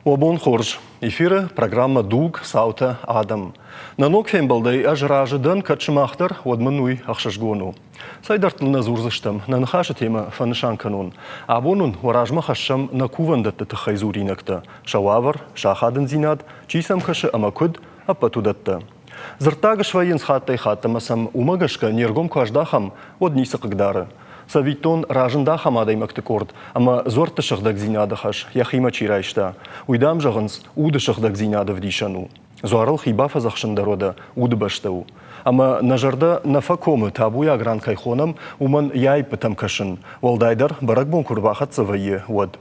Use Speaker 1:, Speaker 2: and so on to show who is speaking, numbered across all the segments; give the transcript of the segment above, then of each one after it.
Speaker 1: Обон хорж. Эфиры программа «Дуг Саута Адам». На ног фембалдай ажражыдан качымахтар одмануй ахшашгону. Сайдартылна зурзыштам, на нахаша тема фанышан канон. Абонун оражма хашам на кувандатты тахайзуринакта. Шававар, шахадын зинад, чисам хашы амакуд, апатудатта. Зыртага швайын схаттай хаттамасам умагашка нергом каждахам одниса кагдары. Савитон ражында хамадай мактыкорд, ама зорты шыхдак зинадахаш, яхима чирайшта. Уйдам жағынс уды шыхдак зинады вдишану. Зуарыл хиба фазахшындарода уды баштау. Ама нажарда нафакомы табуя агран кайхонам уман яй пытам кашын. Валдайдар барак бон курбахат савайы вад.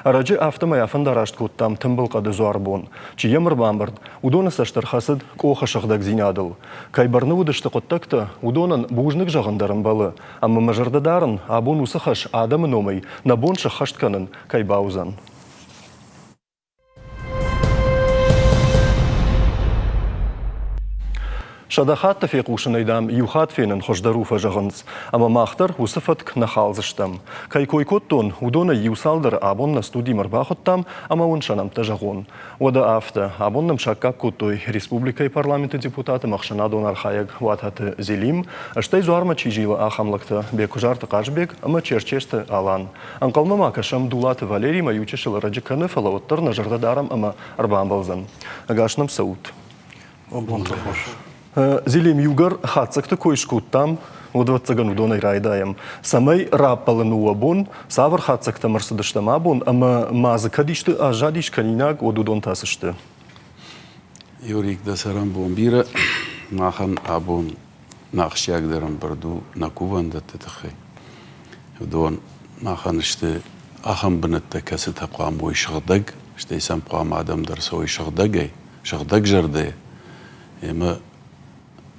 Speaker 1: Арачы автомай афандарашт коттам тымбылқады зуарбон. Чиемір бамбард, удоны саштар хасыд коха шыхдак зинадыл. Кайбарны удышты коттакта, удонын бужнык жағындарын балы. Амма мажардадарын абон усахаш адамын омай, набон шахаштканын кайбаузан. Шадахат тафиқушын айдам юхат фенін хождаруфа жағыныз, ама мақтар усыфатк нахалзыштам. Кай койкоттон удона юсалдар абон на студий марбахоттам, ама он шанамта жағон. Ода афта, абонным шаккак коттой республика и парламенты депутаты мақшанадон архаяг вататы зелим, аштай зуарма чижила ахамлакта бекужарты қажбек, ама черчешті алан. Анқалма макашам дулаты Валерий маючешыл раджиканы фалауттар на жардадарам ама арбамбалзан. Агашным саут. Зелем югар хатсакты койшкуттам, удватсаган удонай райдаям. Самай раппалын уабон, савар хатсакта марсадыштам абон, ама мазы кадишты ажадиш канинаг одудон тасышты.
Speaker 2: Юрик да сарам бомбира, махан абон нахшягдарам барду накуванда тетахай. Удон махан ішті ахам бінітті кәсі тапқам ой шығдаг, ішті сам қам адамдар сой шығдагай, шығдаг жарды. Ема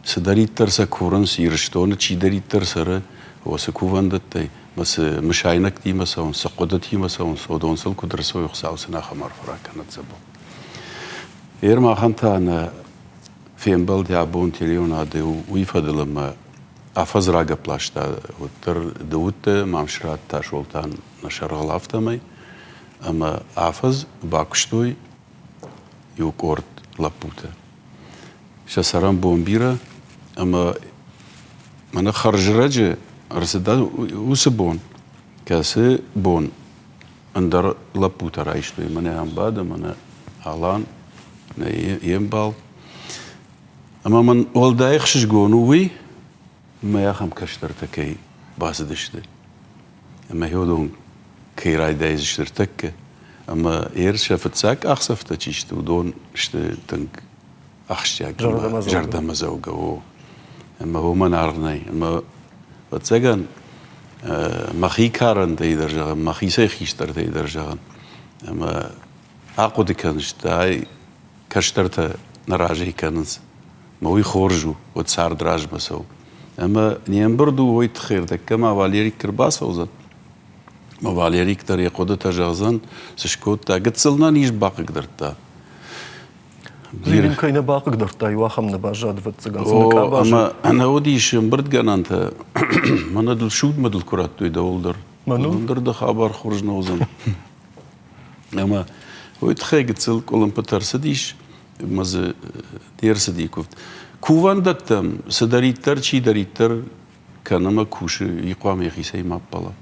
Speaker 2: садариттар са курынс ирыштоны чидариттар сары осы кувандаттай масы мышайнак тимаса он сақода тимаса он содонсыл кудырса ойықсаусын ахамар фураканат забыл. Махан фембал дябон телеонады уйфадылыма афазрага плашта уттыр дауытты мамшырат ташолтан нашарғалафтамай ама афаз бакуштой юкорт лапута. Шасарам бомбира, ама мана харжраджи арсада усыбон, касы бон, андар лапута райштой, мана амбада, мана алан, на ембал. Ама ман олдаих шишгону уи, маяхам каштар такай базадышты. Ама хёдон кай райдайзыштыр такка, ама шафатсак ахсафта чишты, удон шты танк ахшяк жардамазауга о ама хума нарнай ама ватсаган махи каран дейдер жаган махи сейхиштар дейдер жаган ама ақуды каныштай каштарта наражи каныз мауи хоржу от сар дражмасау ама ниемберду ой тхирда кама Валерик кирбасаузат ма Валерик тар якуды тажагзан сышкот тагыцылна ниш бақыгдырта.
Speaker 1: Зелим кайна бақыг дұрттай уақамны бажады ватсаган.
Speaker 2: Ама ана одишым бірдгананта мана дыл шуд мадыл кураттойда олдар. Олдарды хабар хоржна озан. Ама ойт хайгыцыл колым пытарсы дейш мазы дерсы дейковд. Кувандаттам садариттар, чидариттар канама кушы иқвам яхисай маппала.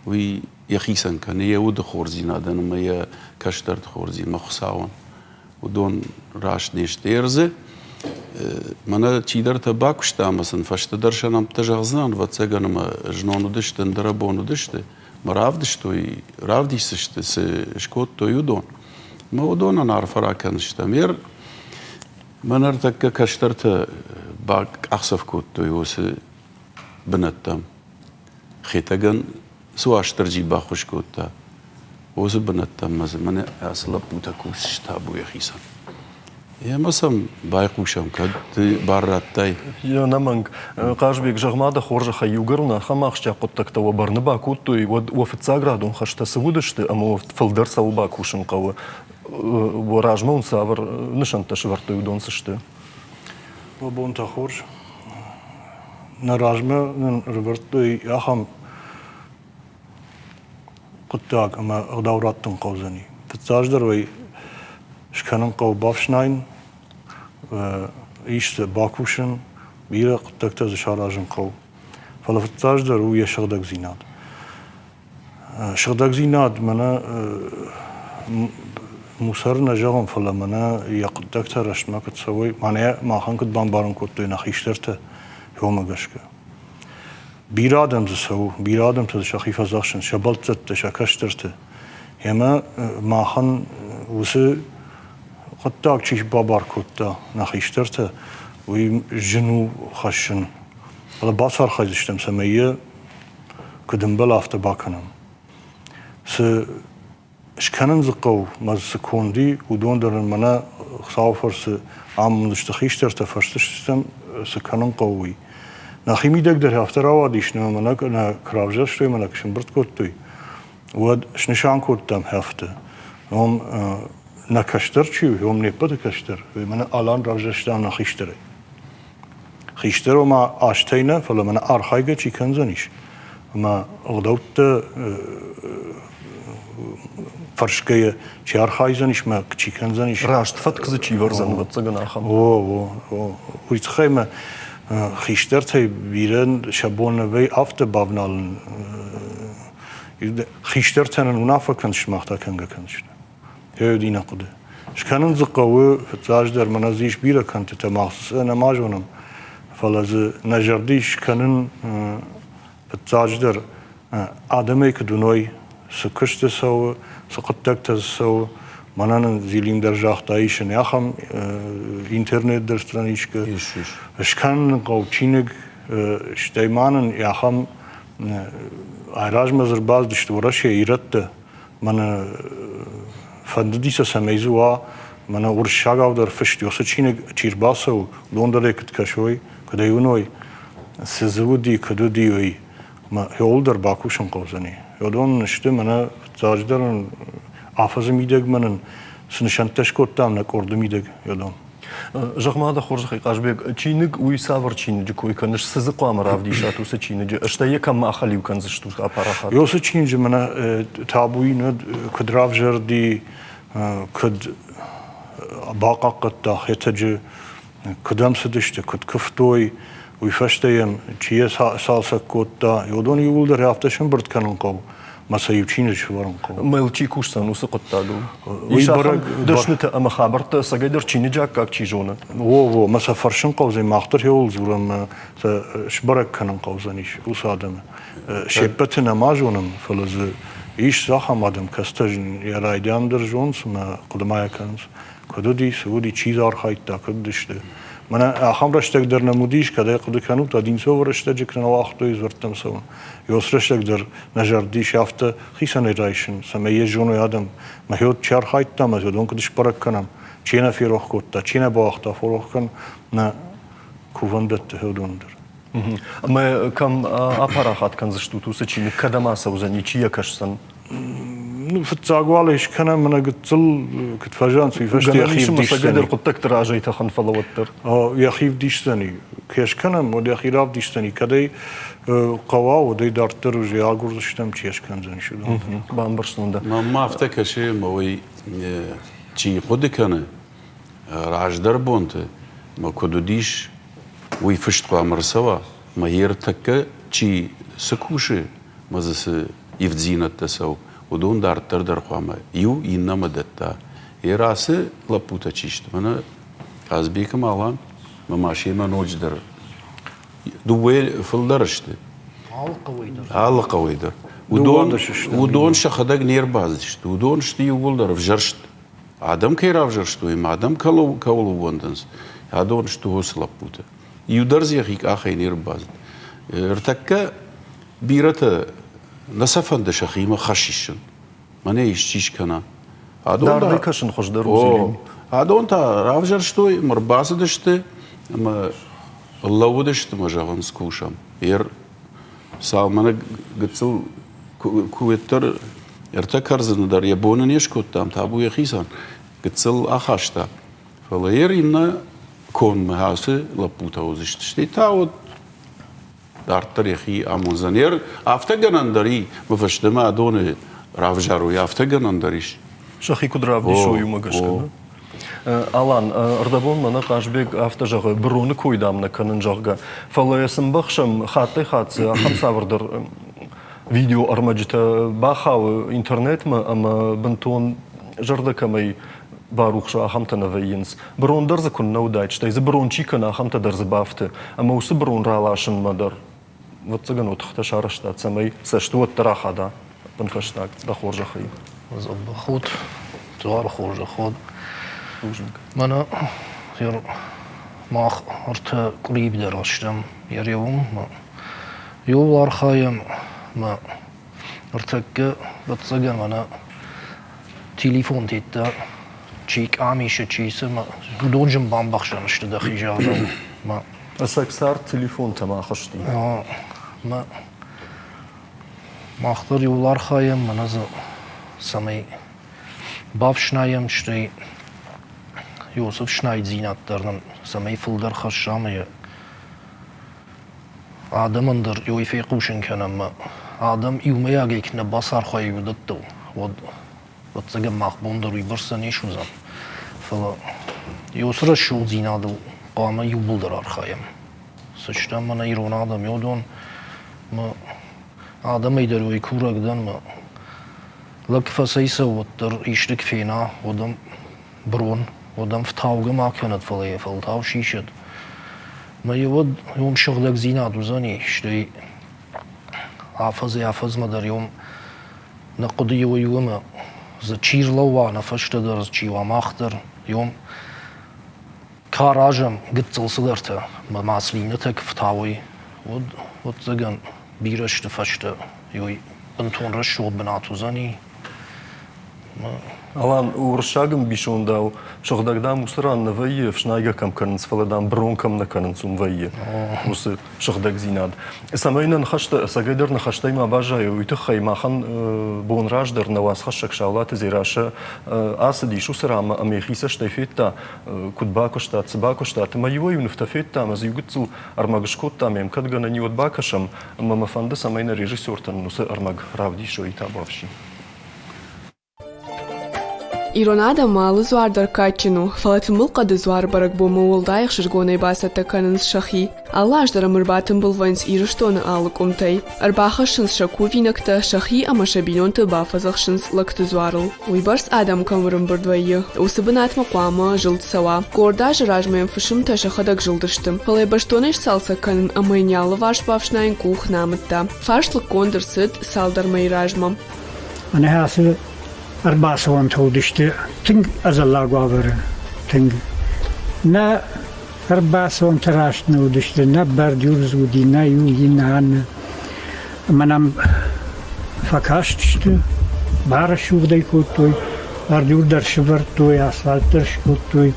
Speaker 2: Ой яхисан каны я уды хорзин аданыма я каштард хорзин махсауан. Удон раш нештерзе, мана чидар табак штамасын, фашта даршанам тажагзан, вацеганама жнону дышты, ндарабону дышты, ма равдышто и равдисышты се шкотто и удон. Ма удона нарфаракан штамер, манар такка каштарта бак ахсавкотто и осы бінаттам. Хетаган суаштарджи бахушкотта. Оз бінаттам мазы, мана асылап бутаку штабу яхисан. Я масам байқушам, кадды барраттай.
Speaker 1: Я наманг, қажбек жағмада хоржаха югырна, хамақшча қоттактава барны бакутtu и вот офицаградун хаштасы будышты, ама фылдар сау бакушын қавы. Ражма он савар нышанташы варты удонсышты.
Speaker 3: Лабонта хорж. На ражма рварты яхам قطاق أما غداوراتن قوزني فتاجدر وي şkanın qav bafşnayn işte bakuşun bir qıttakta zşarajın qav falaftajdar u yaşadak zinad şadak zinad mana musar najağım falan mana yaqtakta raşmak tsavoy mana mahan kut bambarın kuttu naxişterte yomagaşka bir adam zsav bir adam tı şaxifazaqşın şabaltset şakaşterte hema mahan usı qattak çiş babar kutta naxişterte uy jinu xaşın ala basar xaziştem semeye kıdım hafta bakanım se şkanın zqav maz sekundi udon deren mana xawfırsı amlıştı xişterte faştıştem sekanın qawi naximidek der hafta rava dişne mana na kravja ştoy mana kşin bırt kottoy wad şnişan kottam hafta om nakaştır çi om ne pata kaştır ve mana alan ravjashtam naxiştere xiştere ma aştayna falan mana arxayga çikanzaniş ama odavt farşkaya çarxayzaniş ma çikanzaniş
Speaker 1: Raşt fat kızı çivarzan vatsa gınaham.
Speaker 3: o uytxayma xişterte biren şabon ve afte bavnalın xiştertenen unafakan şmahta kanga kanışna hevdina qıdı şkanın zqavu ftajdar manaziş bira kante temahsus ana majonum falazı najardi şkanın ftajdar adamay kdunoy sıkıştı sav sıkıttakta sav mananın zilim derjahtayışın yaxam internet der stranичка şkanın qavçinig şteymanın yaxam ayrajmazır baz düştü uğraşı irattı mana fandidisa sameyzuwa mana urşagav der fışt yosa çinig çirbasav londra kıt kaşoy kadayunoy sizudi kadudi ma yolder bakuşun qavzani yodon işte mana zacdarın afazı mideg manın sınışantaş kottam nak ordu mideg yodon
Speaker 1: Жахмада хоржахи qajbek çinig uy savr çinici koy kanış sızı qamar avdişat usa çinici işte yakam axali kanzıştu aparahat
Speaker 3: yosa çinici mana tabuin kudravjardi kud baqaqatta xetacı kudam sıdıştı kud kıftoy uy faştayam çiye salsak kotta yodon yulder haftaşın bırt kanın qav masayı çinici varın qav
Speaker 1: Мэлчи кушсан усы qottalu. Ишахам дышныты ama xabarta sagaydır çinicak как çijona.
Speaker 3: Во, маса фаршын qavzay maqtar yol zuram şbarak kanın qavzaniş usadam. Şepetin amajonum falazı iş zahamadım kastajın yaraydamdır jons ma qudmaya kanız. Kududi sudi çiz arxayta kudişti. Mana axamraştak der namudiş kada qudu kanu ta dinso vrashta jikran waqto izvertam savun. Yosrashtak der najardi shafta khisan erayşin sameye jono adam mahyot charxayta ma jodon kudish parak kanam. Çina firox kotta Çina boğta foroxkan na kuvandat hodondur.
Speaker 1: Ama kam aparahat kanzıştu usa çinig kadama savzani çiya kaşsan.
Speaker 3: Ну, фцагвала ишкана мана гцл кытфажан суйфашти яхив
Speaker 1: Sagaydır
Speaker 3: дишсани.
Speaker 1: qottak tirajay taxan falawattır.
Speaker 3: Яхив дишсани. Кешкана мод яхирав дишсани. Кадай qava o dey darttır uji aguruştam çeşkan zanişu.
Speaker 1: Ban başında.
Speaker 2: ما افتكر شيء ما وي شي خد كان راجدر بونت ما كدوديش وي فشت قامر سوا ما يرتك شي سكوشي ما زس يفزينة تسو ودون دارتر در قامة يو إنما دتا يراسه لبوتا چيشت منا كازبيكم ألان ما ماشي ما نوجدر دوي فلدرشت عالقة ويدر ودون شخدق نير بازشت ودون شتي يقولدر فجرشت عدم كيرا فجرشت ويم عدم كولو وندنس عدون شتو هو سلبوتا يودرز يخيك آخي نير باز ارتكا بيرتا نصفن دشخيمة خشيشن ما نيش تيش كنا
Speaker 1: Darday kaşın hoşdar uzilin.
Speaker 2: عدون تا رافجرشتوي مرباس دشتي ما الله ودشت ما جاغن سكوشم ير سالمانا قتل كويتر ارتكر زندر يبونن يشكوت تام تابو يخيسان قتل أخاشتا فلا ير إنا كون مهاسي لبوتا وزشتشتي تاود دارتر يخي أموزن ير أفتقن اندري مفشتما دون رافجارو يفتقن اندريش
Speaker 1: Şahi kudrav dişoyu magaşkana. Алан, ырдабон мана Қажбек автожағы бұруны койдамны көнін жағға. Фалайасын бақшым хатты хатсы, ақам савырдыр видео армаджита бахау интернет ма, ама бінтон жырды камай барухша ахамта навайинс. Брон дърза күн наудач, тайзы брон чикана ахамта дърза бафты, ама усы брон ралашын мадар. Вот цыган отхта шарашта, цамай сашту от тарахада, панфаштак, да хоржа хай.
Speaker 4: Забахут, туар хоржа ход. Мана, яр мах арта куриб дараштам, яр явум, юл архаям, ма артакка, вот цыган мана телефон тетта, чик амиша чиса, ма донжим бамбахшан, что да хижадал, ма.
Speaker 1: Асаксар телефон тамахашти.
Speaker 4: Ма махтар юл архаям, мана за самый бавшнаям, что Йосиф шнайд зинаттарнын самый фылдар хашшамы адамындыр юйфей кушин канамма адам юмая гекне басар хай юдатту вот цыган махбондыр уйбырсан ишузам фала Йосра шул зинадыл қама юбулдар архаям сычтан мана ирон адам йодон ма адам айдар уй курагдан ма лакфасайса воттыр иштик фена одам брон Odam vtauga ma könnet falle tau shishet. Ma jod jom shogdak zinad uzani shtei afaz madar jom na qodi yoma za chirlawa na fashtadar chiwa machter jom karajam gitzelsidarta ma maslinetek vtaui od zagan birashte fashta joi anton rashod benat uzani
Speaker 1: Алан уршагым бишондау шохдагдам усран на вайе фшнайга кам канц фаладам бронкам на канцум вайе усы шохдаг зинад самайнан хашта сагайдар на хаштай ма бажаю уйты хаймахан бон раждар на вас хашак шаулат зираша асди шусрама амехиса штайфетта кудбако штат цбако штат майой унфтафетта маз югцу армагшкотта мем кадгана ни от бакашам мамафанда самайна режиссёртан усы армаг равди шоита бавши
Speaker 5: Иронада малы зуардар качину, фалатымбыл қады зуар барак бома олдайық жыргонай басатта канынс шахи. Алла аждара мырбатын бұлвайнс ирыштоны алык умтай. Арбаха шынс шаку винакта шахи амашабинонты бафазақ шынс лакты зуарыл. Уйбарс адам камырым бұрдвайы. Усыбын атма қуама жылд сава. Горда жыражмаем фышым ташахадак жылдыштым. Фалай баштоныш салса канын амайнялы ваш бавшнайн кух намытта. Фашлык кондыр сыд салдар майражмам.
Speaker 6: Arbasavon tavdishti, ting azallar gavere, ting. Na arbasavon tarashni udishti, na bardyurz udi, na yugi, na anne. Manam fakashtishti, barash ugday kuttuy, bardyur dar shivartuy, asfalt dar shkuttuy,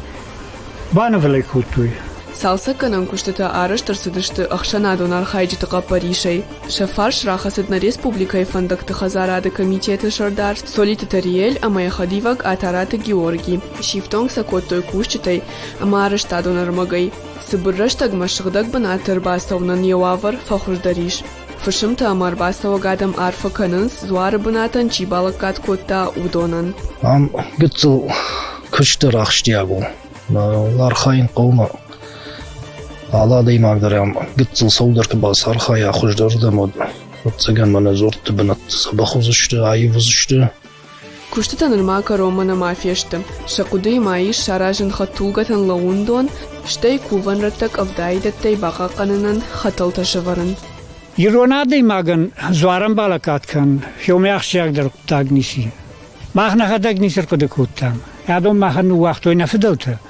Speaker 6: banavalay kuttuy.
Speaker 5: Салса канан куштата арыштыр сыдышты ақшанадон архайджиты қапаришай. Шафарш рахасыдна республикай фандакты хазарады комитеты шардар, солиты тариель, амая хадивак атараты Георгий. Шифтонг сакоттой кушчитай, ама арыштадон армагай. Сыбырраштаг машығдаг бана тырбасовнан евавар фахуждариш. Фышымта амарбасова гадам арфа канынс, зуары бынатан чибалак каткотта удонан.
Speaker 4: Ам гыцыл күштір ақштиягу. Лархайын қаума. Ала деймагдарам гыцыл саударты басар хая хуждарды мод. Вот цыган мана зорты бынат сабах узышты, айып узышты.
Speaker 5: Куштата нырмака романа мафиешты. Шакуды маиш шаражын хатулгатан лаундон, штай куванраттак авдайдаттай бақа қанынан хатал ташыварын.
Speaker 6: Ирона деймаган зуаран балакаткан, фьоме ахшиягдар тагниси. Махна хадагнисер коды куттам. Ядом махан уақтой нафидалты.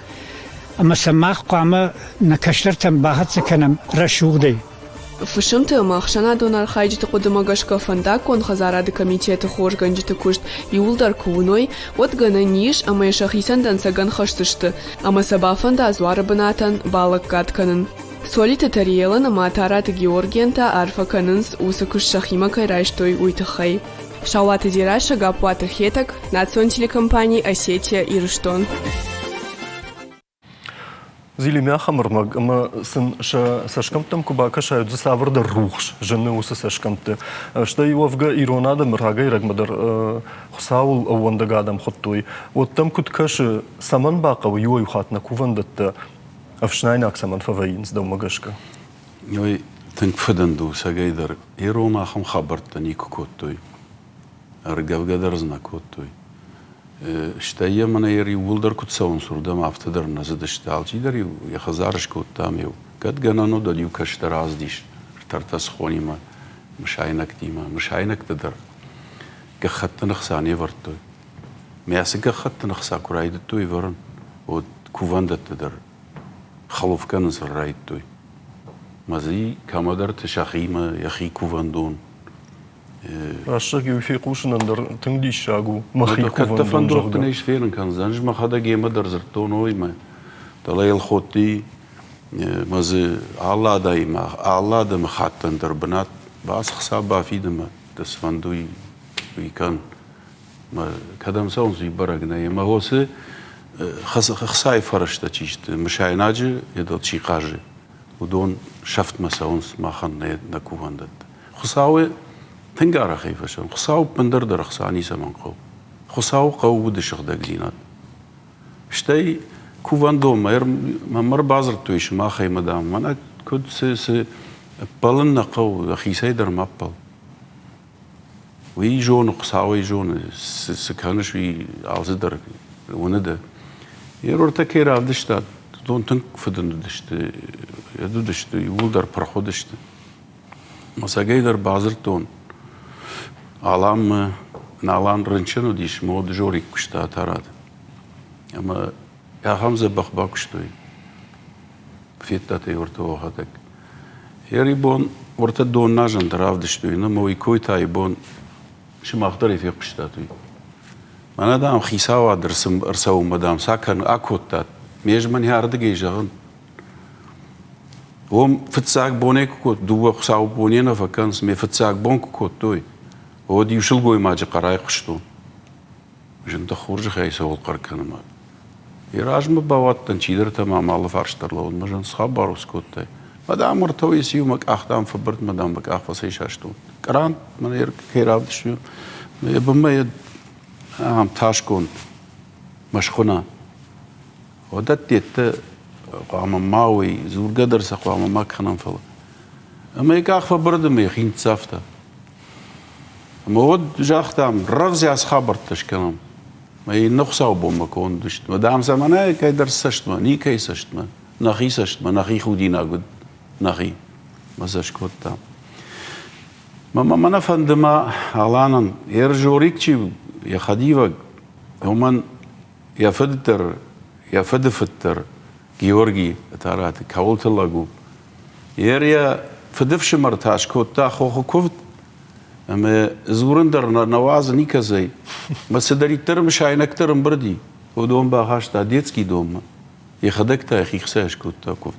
Speaker 6: Ама самах қама на каштартам бахатса канам рашугдай.
Speaker 5: Фышымты махшанадон архайджиты қодымагашка фандакон хазарады комитеты хожганджиты кушт юлдар куной, от гана ниш ама шахисандан саган хаштышты, ама сабафанда зуары бынатан балак катканын. Солиты тариелан ама атараты Георгиянта арфа канынс усы күш шахима кайрайштой уйтахай. Шауаты дираша гапуаты хетак, национ телекомпании Осетия и Рыштон.
Speaker 1: Зили мяха мырмаг, ама сын сашкамтам куба кашают за саврда рухш, жены усы сашкамты. Что его вга иронада мрага ирагмадар хусаул авандагадам хоттуй. Вот там кут каши саман бакау юй хатна кувандатта, авшнайнак саман фаваин сдал магашка.
Speaker 2: Юй тынк фаданду сагайдар ирома хам хабарта нику коттуй. Аргавгадар знакоттуй. Штая мана яри улдар кут саун сурдам автодар назадашта алчидар я хазарш кут там ю. Кад ганану дадю кашта раздиш. Тартас хонима мшайнак дима мшайнак тадар. Гахатта нахсани вартуй. Мяса гахатта нахса курайдатуй варан. Вот кувандат тадар. Халуфкан срайдатуй. Мази камадар тшахима яхи кувандон.
Speaker 1: Рашак юфикушн андер тыңди шагу махи
Speaker 2: Катта фандок
Speaker 1: кувандон
Speaker 2: тнеш ферен кан занж махада гема дар зартон ойма. Далайл хоти мази Алла дайма Алла да махаттан дар банат бас хсаба фидема дас фандуй викан ма кадам саун зи барагна ма хосе хсай фарашта чишт мшайнаджи едо чикажи удон шафт масаунс махан на кувандат хсауе تنقارا خيفة شون خصاو بندردر خصاني سمان قو خصاو قو بود شغدك زينات شتاي كوفان دوم ما مر بازر تويش ما خي مدام مانا كود س بلن قو اخي سيدر مابل وي جون خصاو جون سكانش وي عاوزدر وندا يرور تكيرا دشتا دون تنك فدن دشت يدو دشت يولدر برخودشت مساجيدر بازر تون Alam nalan rınçını diş mod jorik kuşta tarad. Ama ya hamza bakbak kuştuy. Fitta te orta ohadak. Yeri bon orta don najan taraf diştuy. Na moy koy tay bon şimaxtar fi kuşta tuy. Mana dam xisava dersim ersaw madam sakan akottat. Mejman yardı gejağın. Om fitsak bonek ko duwa xsaw bonena vakans me fitsak bon ko tuy. ودي وشل قوي ما جا قراي قشتون جن تخرج خايسة والقركنا ما يراج مباوات تنشيدر تمام الله فارشتر لون ما جن صحاب باروس كوتاي ما دام مرتوي سيومك أخدام فبرت ما دام بك أخفى شاشتون كران من يرك كيراب دشيو يبما يد عم تاشكون مشخنا ودت يت قام ماوي زور قدر سقام ما كنا فلا أما يك أخفى برد ما يخين تسافته مود جاختام رفزي أصحابر تشكلم ما ينخساو بوم كون دشت ما دام زمانه كي درسشت ما ني كي سشت ما نخي سشت ما نخي خودي ناقد نخي ما سشكوت تام ما نفندما علانن يرجوريكشي يا خديوة همان يا فدفتر جيورجي تارات كاولت لاجو يريا فدفش مرتاش كوتا خو كوفت أما زورندر نواز نيكا زي بس داري ترم شاينك ترم بردي ودوم باهاش تا ديتسكي دوم يخدك تا يخي خساش كوتا كوفت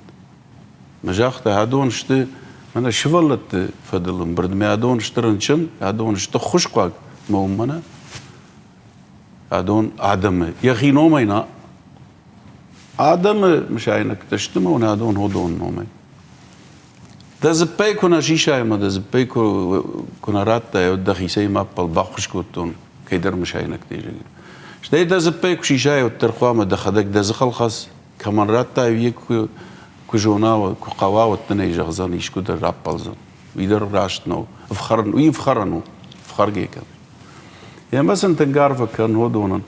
Speaker 2: مجاختا هادون شت أنا شفلت فدلم برد ما هادون شترنشن هادون شت خشقاك مومنا هادون آدم يخي نومينا آدم مشاينك تشتمون هادون هودون نومي ده زباي كنا شيشة ما ده زباي كنا راتا يودخي سي ما بالباخش كوتون كيدر مشاينك تيجي شتى ده زباي كشيشة والترخوا ما ده خدك ده زخل خاص كمان راتا يك كجونا وقوا وتني جغزان يشكو ده رابالزن ويدر راشتنو فخرن ويفخرنو فخر جيكا يعني مثلا تنقارفة كان هودونا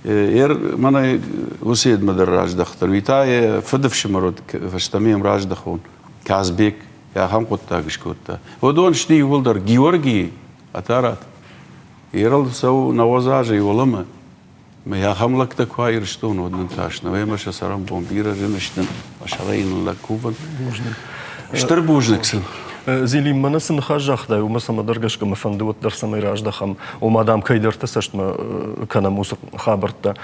Speaker 2: ير مانا وسيد مدر راج دختر ويتاي فدف شمرود فشتميم راج دخون كازبيك يا هم قطة قشكوتا ودون شتي ولدر جيورجي أتارات يرل سو نوازاجي ولما ما يا هم لك تكواير شتون ودن تاشنا ويا مش سرام بومبيرا جنشتن أشرين لكوفن اشتربوجنكسن
Speaker 1: زيلي منسن خاجخ دا ومسا مدرجش كما فندوت درس ما يراج دخم ومادام كيدر تسشت ما كان موسق خابرتا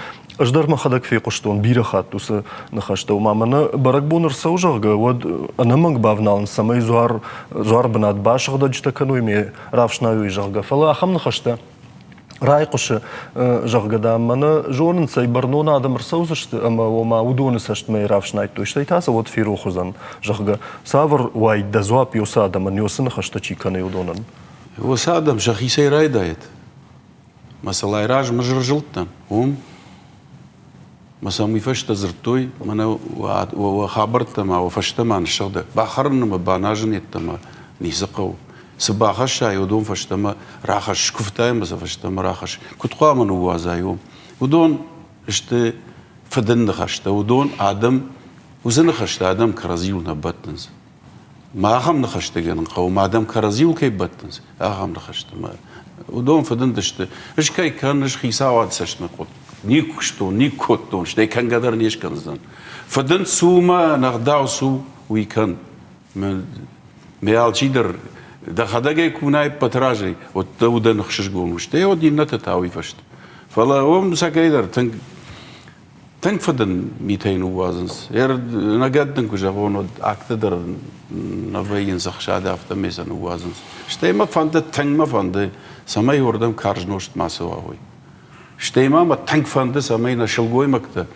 Speaker 1: اجدر ما خدك في قشتون بيرا خاتوس نخشتو ما من برك بونر سوجغ ود انا منك بافنال سمي زوار بنات باش غدا جتا كانوا يمي رافشناوي جغ فلا خم نخشتا Райқышы жағғада маны жонын сай барнон адамыр саузышты, ама ома удоны сашт мэй равшнайт тойштай таса вот фирухузан жағға савр уай дазуап юса адамын юсыны хашта чиканы удонын.
Speaker 2: Юса адам жахи сай райдает. Масалай раж мажыр жылттан. Масам мифашта зыртой, мана хабартама, фаштаман шагда. Бахарнама банажын еттама низақау. Сыбахаша юдон фаштама рахаш куфтаем за фаштама рахаш. Кутқаман уазайом. Удон ishte фаден хашта. Удон адам узен хашта адам каразил на баттенс. Махам на хашта ген қау адам каразил кей баттенс. Ахам на хашта ма. Удон фаден даште. Иш кай кан иш хисават сашна қот. Ник что, ник коттон, что кан гадар неш канзан. Фаден сума нагдау су уикан. Меалчидер да хадагай кунай патражей от уден хшгон. Что один на татауи фашт. Фала сакайдар танк фаден митайн уазенс. Нагаден кужавон от актедер навейн захшада автомесан уазенс. Что има фанде танк ма фанде самай ордам каржношт масовой. Штейма танк фанды самай на шелгой макта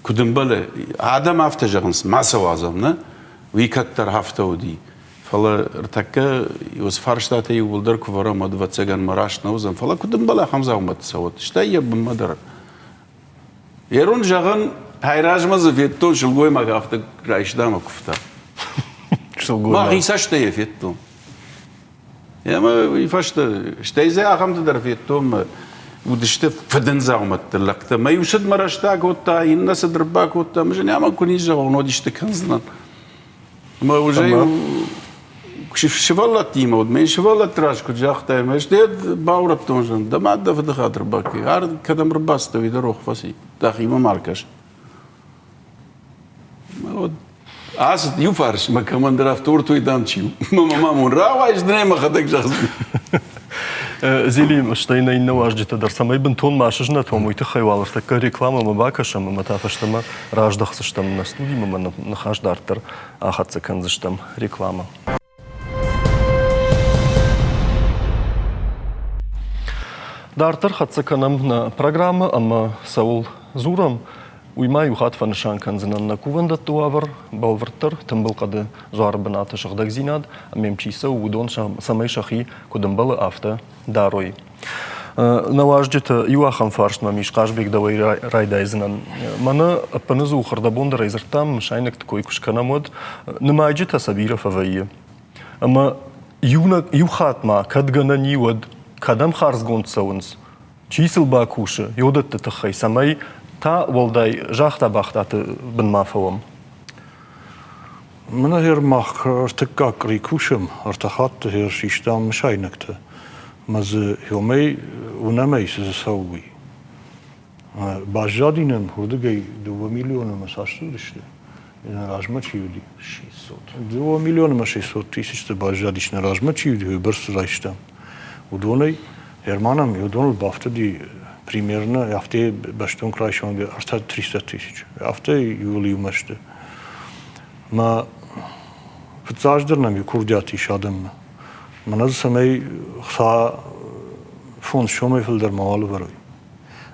Speaker 2: кудымбале адам автожагынс масовазам на викаттар хафтауди фала ртакка юз фарштата юлдар кувара мадвацаган мараш наузам фала кудымбала хамзаумат савот штайя бмадар ерун жагын хайражмазы ветто шелгой мак авто райшдама куфта шелгой ма хиса штайя ветто яма ифашта штайзе ахамдадар ветто ودشت فدن زعمت لقطة ما يوشد مرشتا كوتا الناس دربا كوتا مش نعم كوني جاون ودشت كنزنا ما وجاي شفالات تيما ودمين شفالات تراش كو جاختا مش ديد باورت تونجن ده ما ده فدخ درباكي عارض كدم رباست ويدا روح فاسي داخي ما ماركش ما ود عاصد يفارش ما كمان درافتور تو يدانشيو ما مون راوايش دنيا ما خدك جاخز
Speaker 1: Зелим, что и на инна важдите, дар самай бентон машежна, то мой ты хайвалар, такая реклама мы бакашам, мы тафаш там раждахся, что на студии мы на хаждартер, ахатся канзаш там реклама. Дартер хатся канам на программа, ама Саул Зурам. Уймай ухат фаншан канзанан на куванда туавар балвартер тамбал кады зуарбаната шахдаг зинад амемчиса удон самай шахи кудамбалы авто дарой. Наваждета юахам фарш мамиш кашбек давай райдайзанан. Мана панызу ухарда бонда райзартам шайнак такой кушканамод намайджета сабира фавайе. Ама юхат ма кадгана ниуад кадам харзгонт саунс. Чисел бакуша йодат тахай самай تا والدای جاخت باختات بن مافوام.
Speaker 3: من هر ماخ ارتكاك ريكوشم ارتخات هر شيشتام مشاينكته. مز يومي ونمي سوي. باجادينم هردقي 2 مليون مساشتو دشته. إن راجمة شيودي. 600. 2 مليون ما 600 تيسيش باجاديش نراجمة شيودي هو برس رايشتام. ودوني هرمانم يودون البافتدي примерно авте баштон крайшонга арта 300 тысяч. Авте юли умаште. Ма фцаждернам юкурдяти шадам. Маназ самай хса фон шомай филдер мал варой.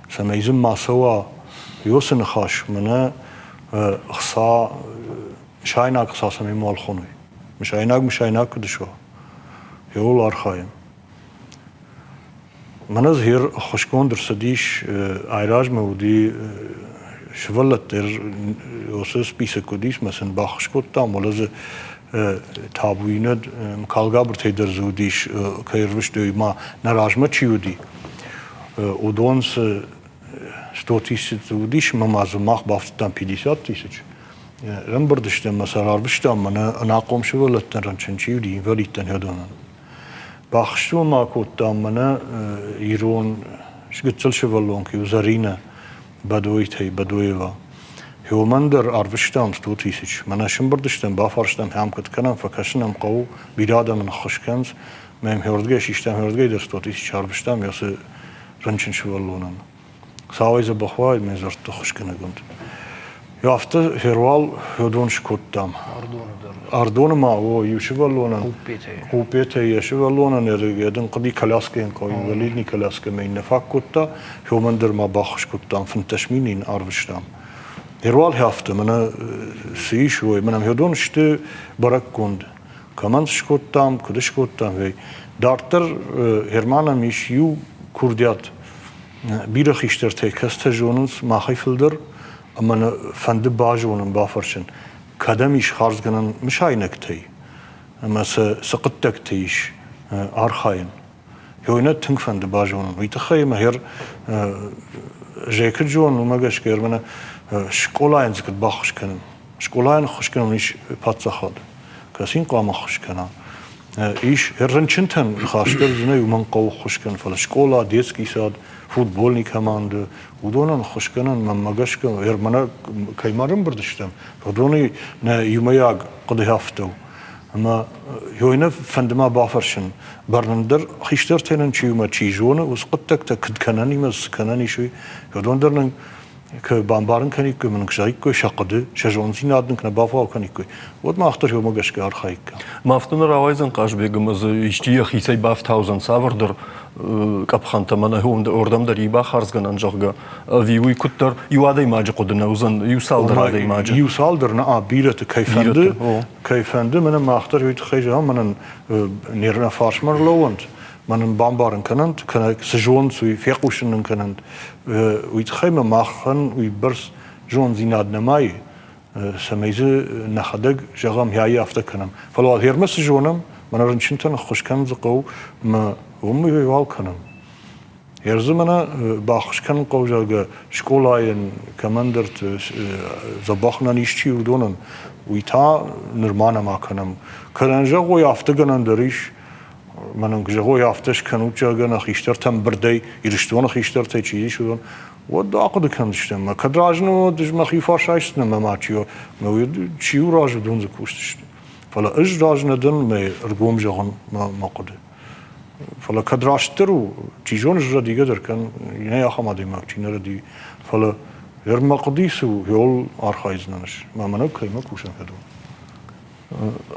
Speaker 3: Самай зим масова юсен хаш мана хса шайнак хса самай мал khonuy. Мишайнак дшо. Йол архаем. مناز هير خوشكون در سديش عراج مودي شولت در وسوس بيسه كوديش مثلا باخشكوت تام ولا تابويند مكالغا برتي در زوديش كيروش دوي ما نراجمه تشيودي ودونس ستوتيس زوديش ما مازماخ بافتان 50 تيسج رمبردشتم مثلا ربشتم انا قوم شولت رنچن تشيودي وليتن هدونن باخشتو ما كوتا منا يرون شقتل شفلون كي وزارينا بدويتي بدويوا هو مندر عرفشتام ستوتيسيش منا شمبردشتم بافرشتم هم كنت كنم فكشنم قو بيرادا من خشكنز مهم هردگاش اشتم هردگاي در ستوتيسيش عرفشتم ياس رنچن شفلونن ساويز بخواي مزرت خشكنه گند Yafta herwal hodon şkuttam. Ardona ma o yuşivalona. Kupete yuşivalona nereden qadi kalasken koyun velidni kalaske mein nefakutta humandır ma baxşkuttam fin teşminin arvıştam. Herwal hafta mana si şoy manam hodon işte barak kund. Kaman şkuttam kudşkuttam ve dartır hermanam iş yu kurdiyat. Bir xişter tekeste jonuns ma xifildir. Ama fendi bajonun bafarşın kadem iş harzganan mişaynek tey ama sıkıttek teyiş arxayın yoyna tünk fendi bajonun uytxayma her jekir jon umagaş germana şkolayın zikit baxşkanın şkolayın xuşkanın iş patsaxad kasin qama xuşkana iş herrençinten xaştır zine yuman qaw xuşkan fala şkola detski sad futbolni komandı udonan xoşkanan mamagaşka hermana kaymarım burduştam udoni ne yumayag qadi hafto ama yoyna fendima bafarşın barnandar xişter tenen çiyuma çijona usqattak ta kidkanani mas kanani şu yodondarın ke bambarın kanik men kşayko şaqdı şajonsin adın kana bafa kanik od ma axtar yomagaşka arxayk
Speaker 1: Maftun ravayzın qaşbegimiz iştiya xisay baftauzan savardır kapxanta mana hunda ordamda riba xarzganan jogga viwi kuttar yuada imajı qoduna uzan yusaldır da imajı
Speaker 3: yusaldır na birat kayfendi men ma axtar yut xayja men nerna farsmar lowant men bambarın kanan kana sejon su fequşun kanan uyt xayma maxan uy bers jon zinad namay semeyze naxadag jagam hayy afta kanam falwa hermes jonam men arınçintan xoşkan zqaw ma Ummi yval kanım. Her zamana baxşkan qawjaga şkolayın komandert zabaxnan işçi udonan uyta nirmana makanım. Karanja goy aftagan deriş manan goy aftaş kanuçaga naxişter tam birday iriştona xişter teçi şudan. What aqd kan iştem. Kadrajno dijma xifaşaysna mamaçyo. Mevd çiu raj dun zakuşt. Fala ijrajnadan me rgomjagan maqd. Fala kadraştırı, çijon jradiga derken yine yaxamadım akçinere di. Fala her maqdisu yol arxayznanış. Mamana kayma kuşan kadu.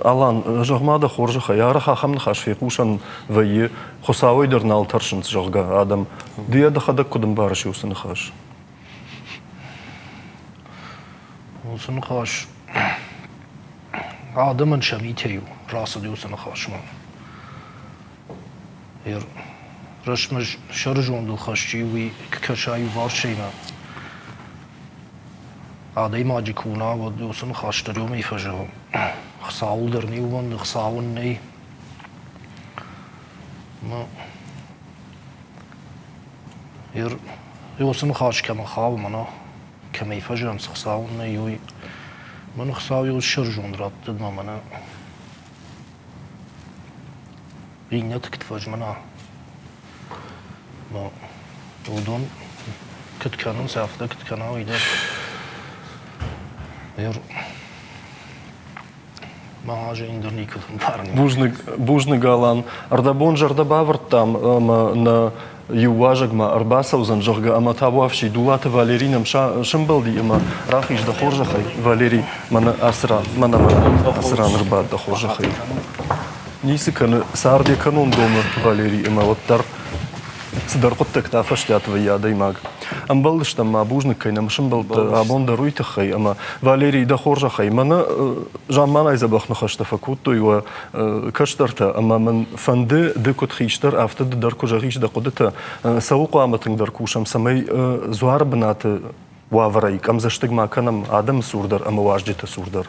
Speaker 1: Alan jagmada xorja xayara xamn xaşfi kuşan ve xosavi dernal tarşın jagga adam diye de xadak kudum barış yusun xaş.
Speaker 4: Olsun xaş. Adamın şamiteyu rası diyorsun xaşman. Her rashmaj sharjondul khashchiwi kashayu varshayma aday majikuna və dosun khashtaryo mi fajo khsaulder ni uvan khsaun ni ma her dosun khash kama khav mana kama fajo khsaun ni yoy man khsayu sharjondrat ma mana Rinnet kitfajmana. Ma udon kitkanın safta kitkana oyda. Her maaje inderni kutun parni.
Speaker 1: Bujny galan ardabon jarda bavrt tam na yuwajagma arbasawzan jogga ama tawafshi dulata Valerinam shimbaldi ama rahish da khorjakhay Valeri mana asra nirbat da khorjakhay. Nisi kanı sardiya kanun domu Valeri ima ottar sidar quttak tafashtat vaya daymag. Am baldishtam ma bujnik kaynam shimbald abonda ruytakhay ama Valeri da khorjakhay mana jamman ayzabakhna khashtafakuttu wa kashtarta ama man fande de kut khishtar afta de dar kujaghish da qudata sawqa amatin dar kusham samay zuar banat wavray kam zashtigma kanam adam surdar ama wajjita surdar.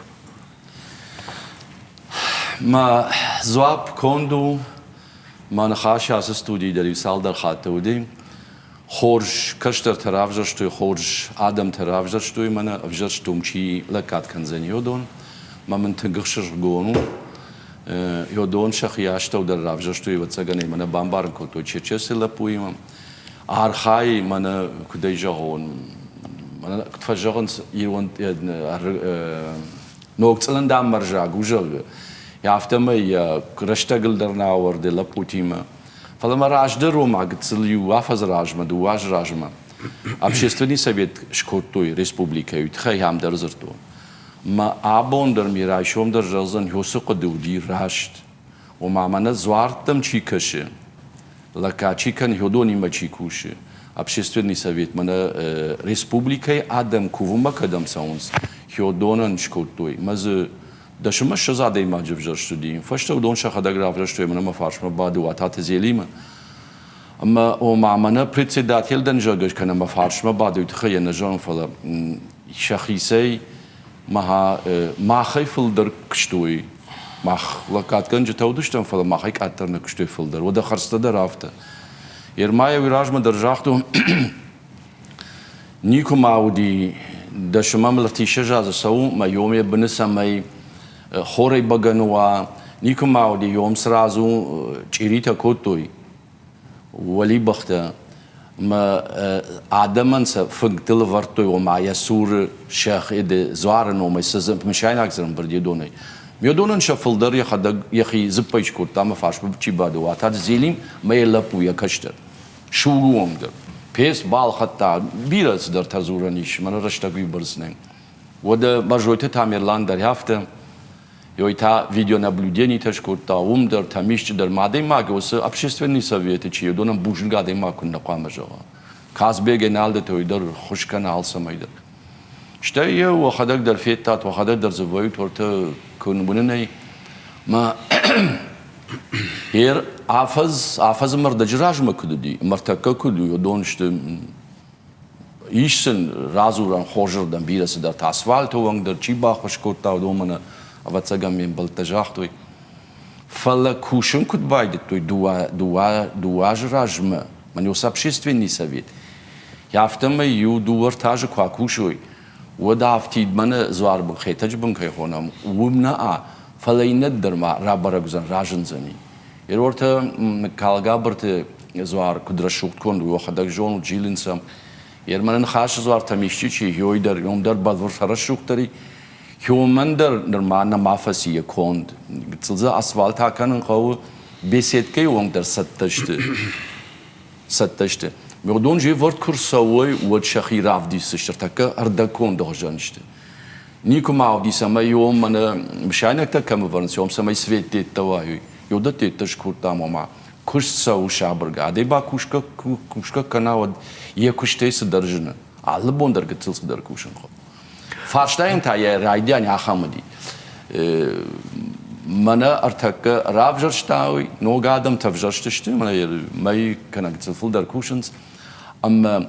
Speaker 7: ما زواب كوندو ما نخاش از استودی داری سال در خاطر بودیم خورج کشتر ترافجشتوی خورج آدم ترافجشتوی من افجشتوم چی لکات کنزنی یودون ما من تنگخشش گونو یودون شخیاشتو در رافجشتوی و تسگنی من بامبارن کتو چه لپویم آرخای من کدی جهون من کتفجرن یون نوکتلن دام مرجع گوجل يعفتم يا رشتغل درنا ورد لبوتيما فلما راج درو ما قتل يو وافز راجما دواج راجما Общественный совет шкуртой республикой утхаям дерзерту. Ма абондер мирайшом держазан хосук дуди рашт. Умамана звартам чикаши. Лака чикан худони мачикуши. Общественный совет мана республикой адам кувума кадам саунс. Худонан шкуртой. Мазы داشتم شزاده ما جبجر شدیم فشتو دون شخص داغراف رشتوی من ما فارش ما بعد واتات زیلیم اما او معمنه پرسیداتیل دنجاگش کنم ما فارش ما بعد وتخیل نجارم فلا شخصی ما خیفل در کشتوی ما لقات کنج تودشتم فلا ما خیک اتر نکشتوی فل در و ده خرسته در رفته یرمای ویراج ما در جاختو نیکو ماودی داشتم ملتیشه جاز سو ما یومی بنسمی خوری بگنوا نیکو ماودی یوم سرازو چیریتا کوتوی ولی بخته ما آدمان س فقتل ورتوی و ما یسور شیخ اد زوارن و ما سزم مشاین اکثرم بردی دونی میدونن شفل در یخی زبایش کرد ما فاش بچی بادو واتاد زیلیم ما یلپو یکشتر شوگوم در پیس بال خطا بیرز در تزورنیش من رشتگوی برزنیم و ده مجرویت تعمیرلان در هفته یویتا видеонаблюдений ташкурта умдер тамишч дер мадей магос общественный совет чи донам бужнгадей макун на камажава казбе геналде тойдер хушкан алсамайдер штая و خدك در فيتات و خدك در زويت ورت كون بنني ما هير حافظ مردجراج مكدي مرتكه كدي دونشت işsin razuran hojerdan birisi der asfalt ovang der chiba khoshkota domana avacagam im baltajahtoy fala kushun kutbaydi toy duaj rajma man us общественный совет yaftama yu duvar taj kwa kushoy wadaftid man zwarb khetaj bun khay khonam umna a fala inadder ma rabaragzan rajanzani erorta kalgabert zwar kudrashukt kon و khadak jon jilinsam Yermanın xaşı zor tamişçi ki yoyder yomder badvur faraşuktari yomender normalna mafasiye kond gitsilza asfalt hakanın qavu besetke yomder sattashte Merdon je vort kursawoy و شخی رافدی سشتaka arda kond dojanishte Niko mavdi sama yom mana mshaynak ta kam varns yom sama svete tavayu yoda tetash kurtam ama Кушса у шабрга, адеба кушка канавад е куште сдержана. Алла бондар гцил сдар кушен хо. Фарштайн та я райдян ахамди. Мана артака равжарштауй, нога адам тавжарштышты, мана май канак гцил фулдар кушенс. Ам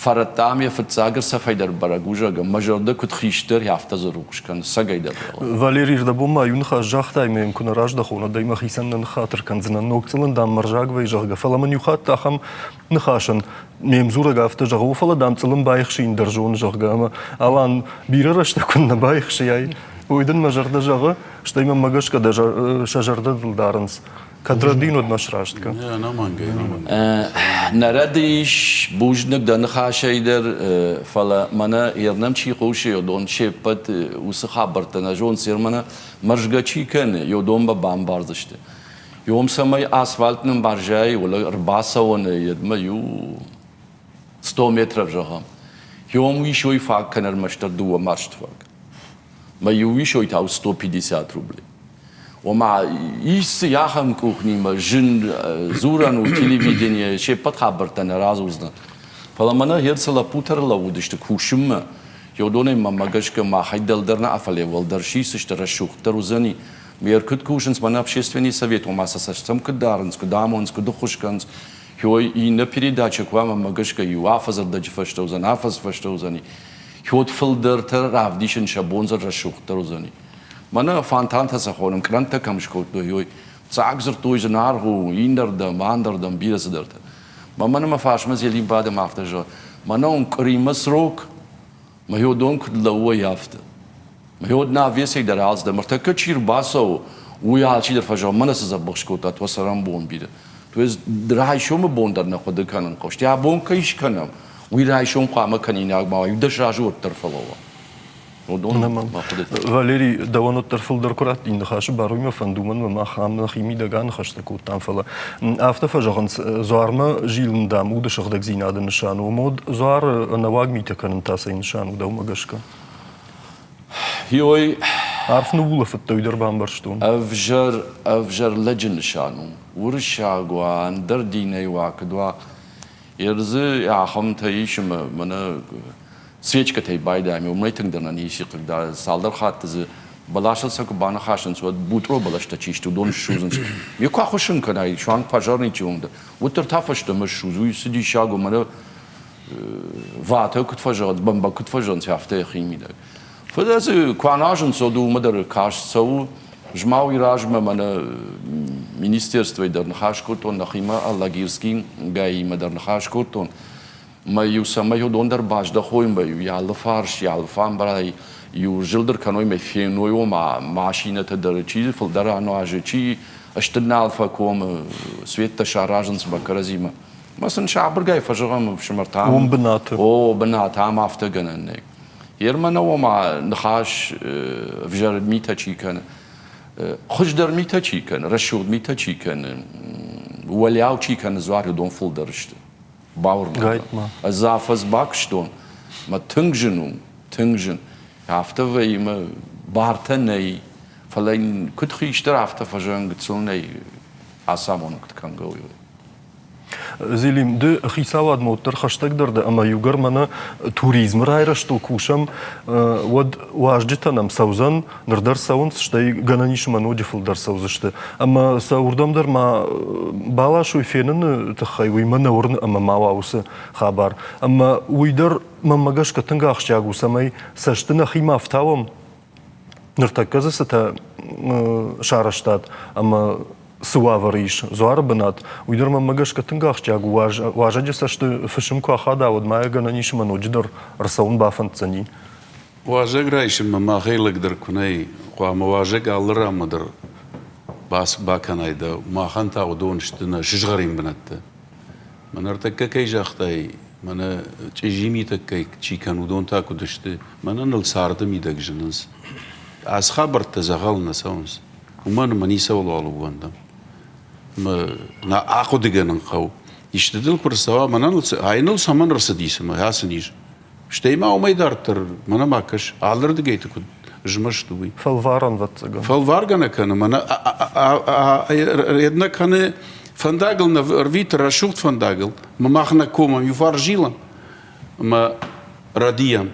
Speaker 7: фаратамия фатсагер сафайдар барагужага мажорда кут хиштер яфта зарукшкан сагайдар.
Speaker 1: Валерий Ждабума юнха жахтай мем куна ражда хона дайма хисаннан хатыр канзна нокцелан дам маржагва и жага фаламан юхат тахам нхашан мем зурага афта жага фала дам целан байхшин держон жага алан бирарашта кунна байхшияй уйдын мажарда жага штайма магашка даже шажарда дылдарынс Кадрадин од наш раштка.
Speaker 2: Ja, namangay.
Speaker 7: Нарадиш бужнак да нахашайдер фала мана ернам чи қоши йодон шепат усы хабарта на жон сирмана маржгачи кен йодон ба бамбардышты. Йом самай асфальтным баржай ола рбасавон едма ю 100 метров жахам. Йом вишой фак канар маштар дуа маштфак. Ма ю вишой тау 150 рублей. وما يس ياهم كوخني ما جن زوران وتلفزيون شيء بتخبرتنا رازوزنا فلما أنا هيرسلا بوتر لا ودشت كوشم يودوني ما ماجشك ما حيدل درنا أفعله والدرشي سشترى شوخ تروزني ميركت كوشنس ما общественный совет وما سسشتم كدارنس كدامونس كدخشكنس هو إن передача كوام ماجشك يوافز الدج فشتوزن أفز فشتوزني هو تفلدر ترافديشن شابونزر شوخ تروزني Mana fantant has a honum kranta kamshkot do yoy. Zagzer to is an arhu, inderdam, anderdam, biasderta. Mamma ma fashmas yelim badem after jo. Manon krimas rok. Ma yodon could low after. Ma yod na viesi der als dem Martakachir basso. We are cheater for Jomanas as a boxcoat that was a rambon bidder. It was dry shoma bonder na the canon cost. Ya bon kaish canam. We rai shom kama canina, you the shajur terfaloa.
Speaker 1: Валерий даваноттар фылдар курат инде хашы баруйма фандуман ма хамна хими даган хашта куттан фала. Афта фажаган зуарма жилндам уды шагдак зинады нишану мод зуар наваг митаканын таса нишану да умагашка.
Speaker 7: Йой
Speaker 1: عارف نقوله في التويدر بامبرشتون
Speaker 7: أفجر لجن شانو ورشاقوان درديني واكدوا يرزي ياخم تايشم من سويتش كتاي بايدامي ومريتن درناني شيق دا سالدر خاطز بلاشل سك بانا خاشن سو بوترو بلاش تشيشتو دون شوزن يكوا خوشن كناي شوان باجارني چوند وتر تافشت مش شوزوي سدي شاغو من واتو كت فجرت بمبا كت فجرت هفته خيمي دا فداز كواناجن سو دو مدر كاش سو جماوي راجما من министерство дернхашкутон нахима аллагирскин гай мадернхашкутон маю самаю дондер баш да хоим баю ял фарш ял фам барай ю жилдер каной ме феною ма машина та дер чиз фол дер ано аже чи аштнал фа ком света шараженс бакразима مثلا شعبر جاي فجرهم في شمرتام
Speaker 1: وبنات
Speaker 7: بنات عم افتقن يرمنا وما نخاش فجر ميتا شي كان خجدر ميتا شي كان رشود ميتا شي كان ولياو شي كان زوار دون فول درشت باور ما ازافز باكشتون ما تنجن هفته وي ما بارتني فلين كنت خيشتر هفته فجرن قتلني عصامون كنت كان قوي
Speaker 1: Зилим де хисавад мотор хаштаг дерде ама югар мана туризм райра што кушам вод важдитанам саузан нердар саунс штай гананиш маноди фулдар саузышты ама саурдам дер ма бала шу фенен тахай уй мана урн ама маваусы хабар ама уйдар мамагаш катынга ахчагу самай саштына хима автавам нертаказы та шараштат ама سوافريش زوار بنات ويدر ما مجاش كتنجاخ جاgu واجد ساشت فشم كواخدا ود ما يجنانيش منو جدر رسون بافنتني
Speaker 2: واجد رايش ما خيلك در كناي قام واجد على رامدر باس باكناي ده ما خنتا ودون شتنا شجرين بنات من ارتك كي جاختاي من تجيمي تكي تشي كانوا دون تاكو دشت من نل ساردم يدك جنس از خبر تزغلنا سونس ومن مني سولو على ما نا أخذ دجاجن خو يشتدل كرسوا منال هاينل سامان رصديس ما هاسنيج شتى ما وما يدارتر منا ماكش على دجاجت كود جمش توي
Speaker 1: فالفارن واتسجا
Speaker 2: فالفارجنا كان منا يدنا كان فنداغل نفيت رشوت فنداغل ما ماخنا كوم يفارجيلا ما راديام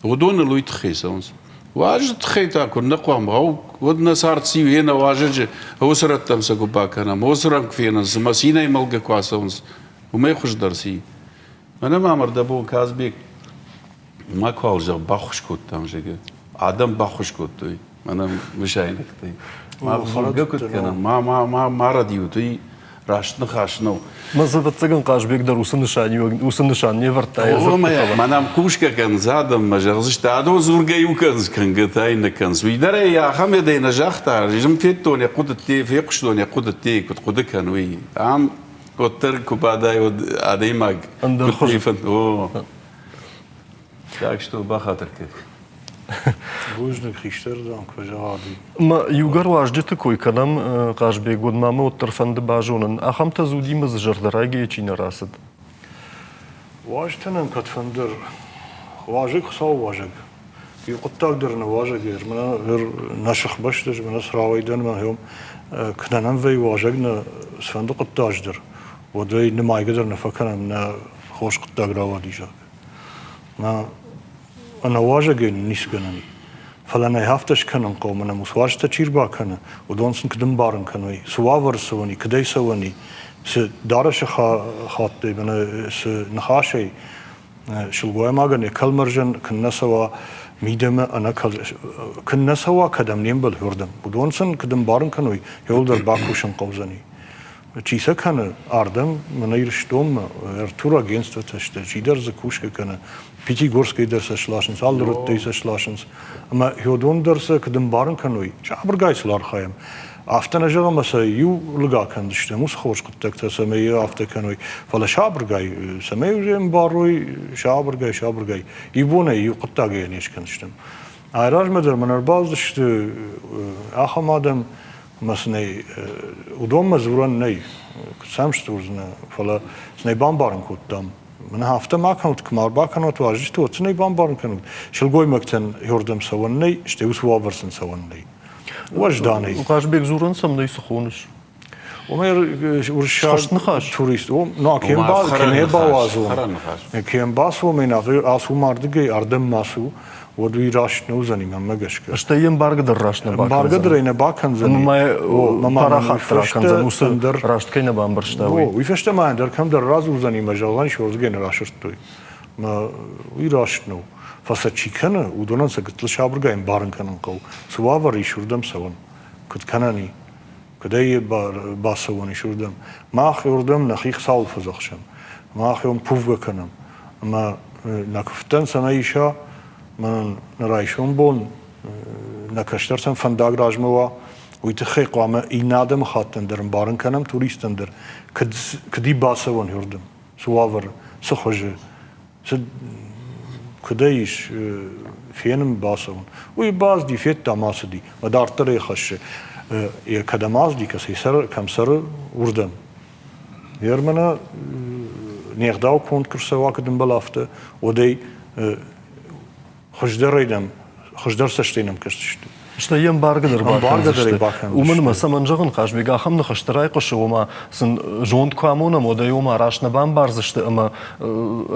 Speaker 2: ودون لويت خيسونس واجد خيتا كنا قوام هو ودنا صارت سي هنا واجد هو سرت تمسك باكنا موسرنك فينا مسينا يملقى كواسونس وما يخش درسي انا ما مرد ابو كازبيك ما قال جا باخش كنت تمشي ادم باخش كنت انا مش عينك ما فرقت كنا ما رديوتي راشنا خاشنو
Speaker 1: ما زبطتكن قاش بيقدر وصل نشان يفرتاي
Speaker 2: ما نام كوشكا كان زادم ما جرزش تعدو زورجا يوكنز كان قتاين كنز ويدار يا خمي دي نجاحتا جم فيتون يقود التي في يقشلون يقود التي كنت قد كان وي عم كنت بعداي ادي ماج كنت اوه تاكشتو باخاطرك
Speaker 3: Бужник хиштер дан кважади.
Speaker 1: ما يوغر واجدت كوي كلام قاش بيقود ماما وترفند باجونن اخم تزودي مزجر دراجي چين راسد
Speaker 3: واجتنن كتفندر واجك خصو واجك يقطع درنا واجك من غير نشخ بشتج من اسراويدن من هم كنا ننفي واجكنا صندوق التاجدر ودوي نما يقدر نفكر من خوش قطع راودي جاك ما أنا واجد نيسكنني فلنا هفتش كنن قوم أنا مسواج تشير باكنا ودونسن كدم بارن كنوي سوافر سواني كدي سواني س دارش خاطي من س نخاشي شلوي ما جن كل مرجن كنا سوا ميدم أنا كنا سوا كدم نيمبل هردم ودونسن كدم بارن كنوي يولدر باكوشن قوزني چیسا کنه آردم من ایرشتوم ارتورا گینست و تشته چیدر زکوش کنه پیتی گورسکی درس شلاشنس آل درت دیس شلاشنس اما هیودون درس کدم بارن کنوی چابر گایس لار خایم آفتن اجرا مثلا یو لگا کندشته موس خوش قطعه تسمه آفته کنوی فلا شابر گای سمه جم باروی شابر گای یبونه یو قطعه نیش کندشتم Ayrıca manır bazı işte ahamadım mesela udom mazuran ney samsturuzna falan ne bambarın kuttam. من هفته ما كانت كمار با كانت واجد تو تني بامبارن كانوا شلقوي مكتن يردم سواني اشتي وابرسن سواني وجداني
Speaker 1: وقاش بيك زورن سمدي سخونش
Speaker 3: وما ورشاد
Speaker 1: خشت نخاش.
Speaker 3: توريست نا كيم با كان هي بوازو كيم باسو من غير اسو ماردگي اردم ماسو ودوي راش نوزني ما گشك
Speaker 1: اشتايم بارغدر راشنا باكن
Speaker 3: بارغدر اينا باكن زني
Speaker 1: ما پارا خطرا كان زن وسندر راشت كينا بامبرشتاوي
Speaker 3: وي فشت ما اندر كم در راز وزني مجالان شورز جن راشرتوي ما وي راشنو فسچيكنا ودونن سقتل شابرگايم بارن كانن قو سواوري شوردم سون كنت كانني كداي باسوني شوردم ما خيردم نخيخ سال فزخشم ما خيوم بوفغ كنم ما نكفتن سنايشا من نرايشون بون نكشترسن فنداغ راجموا ويتخيق وما إنادم خاطن درم بارن كنم توريستن در كدي باسون يردم سواور سخوجه كدايش فينم باسون ويباز دي فيت تماس دي ودار طريقش كدماز دي كسيسر كم سر وردم يرمنا نيغداو كونت كرسوا كدم بلافته ودي خجدر سشتينم كشتشتي
Speaker 1: اشتايم بارغدر
Speaker 3: بارغدر باكن
Speaker 1: ومن ما سمنجغن قاش بيغا خم نخشتراي قش وما سن جوند كامونا مودا يوما راشنا بام بارزشت اما